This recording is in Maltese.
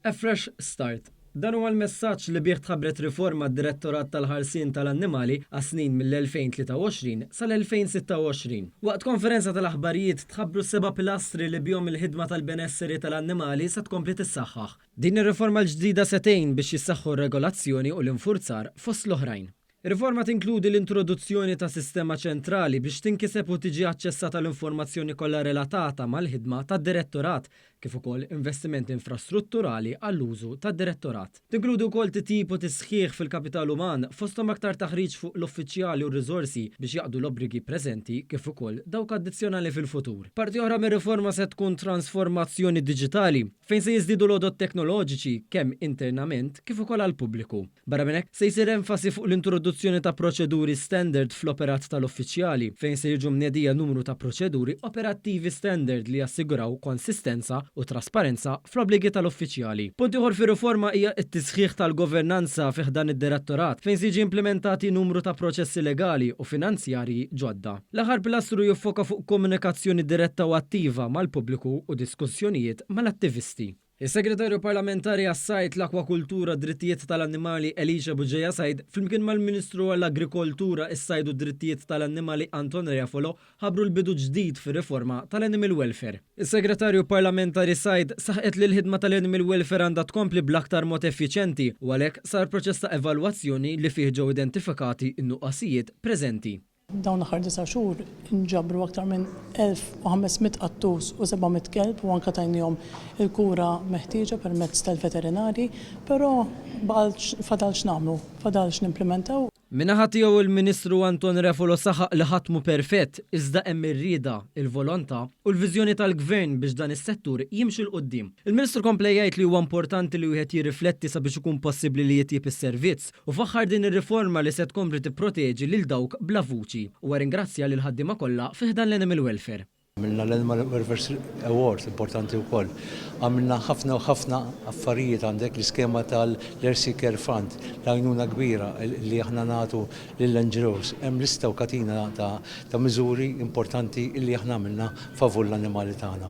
A fresh start. Dan huwa l-messaġġ li bih tħabbret riforma d-Direttorat tal-Ħarsien tal-Annimali għas-snin mill-2023 sal-2026. Waqt konferenza tal-aħbarijiet tħabbru 7 pilastri li bihom il-ħidma tal-benesseri tal-annimali se tkompli tissaħħaħ. Din ir-riforma l-ġdida setejn biex jissaħħu r-regolazzjoni u l-infurzar fost l-oħrajn. Ir-riforma tinkludi l-introduzzjoni ta' sistema ċentrali biex tinkiseb u tiġi aċċessata l-informazzjoni kollha relatata mal-ħidma tad-direttorat kif ukoll investimenti infrastrutturali għall-użu tad-direttorat. Tinkludi wkoll titjib u tisħiħ fil-kapital uman fosthom aktar taħriġ fuq l-uffiċjali u r-riżorsi biex jaqdu l-obbligi preżenti kif ukoll dawk addizzjonali fil-futur. Parti oħra mir-riforma se tkun transformazzjoni diġitali fejn se jiżdiedu l-għodod teknoloġiċi kemm internament kif ukoll għall-pubbliku. Barra minn hekk se jsir enfasi fuq l-introduzzjoni ta' proċeduri standard fl-operat tal-uffiċjali fejn se jiġu mnedija numru ta' proċeduri operattivi standard li jassiguraw konsistenza u trasparenza fl-obbligi tal-uffiċjali. Punt ieħor fir-riforma hija t-tisħiħ tal-governanza fih dan id-direttorat fejn se jiġi implementati numru ta' proċessi legali u finanzjarji ġodda. L-aħħar pilastru jiffoka fuq komunikazzjoni diretta u attiva mal-pubbliku u diskussjonijiet mal-attivisti. Is-Segretarju Parlamentari għas-Sajt l-Akwakultura Drittijiet tal-Annimali Elisha Buġeja Sajd flimkien mal-Ministru għall-Agrikoltura, is-Sajd u Drittijiet tal-Annimali Anton Refolo ħabru l-bidu ġdid fir-riforma tal-Animal Welfare. Is-Segretarju Parlamentari Sajd saħqet li l-ħidma tal-Animal Welfare għandha tkompli bl-aktar mod effiċjenti u għalhekk sar proċess ta' evalwazzjoni li fih ġew identifikati n-nuqqasijiet preżenti. Dawn l-aħħar 9 xhur inġabru aktar minn 1500 qattus u 700 kelb u anke tajnihom il-kura meħtieġa permezz tal-veterinari, però fadalx nagħmlu, fadalx nimplementaw. Minaħa tiegħu il-Ministru Anton Refolo saħaq li ħadd mhu perfett iżda hemm ir-rieda, il-volontà u l-viżjoni tal-Gvern biex dan is-settur jimxi l qudiem. Il-Ministru kompla jgħid li huwa importanti li wieħed jirrifletti sabiex ikun possibbli li jitjieb is-servizz u faħħar din ir-riforma li se tkompli tipproteġi lil dawk bla vuċi u ringrazzja lil ħaddiema kollha fih dan l-Animal Welfare. Għamilna l-Animal Welfare Award importanti wkoll. Għamilna ħafna u ħafna affarijiet għandek l-iskema tal-Earth Care Fund, l-għajnuna kbira li aħna nagħtu lill-NGOs. Hemm lista u katina ta' miżuri importanti li aħna għamilna favur l-annimali tagħna.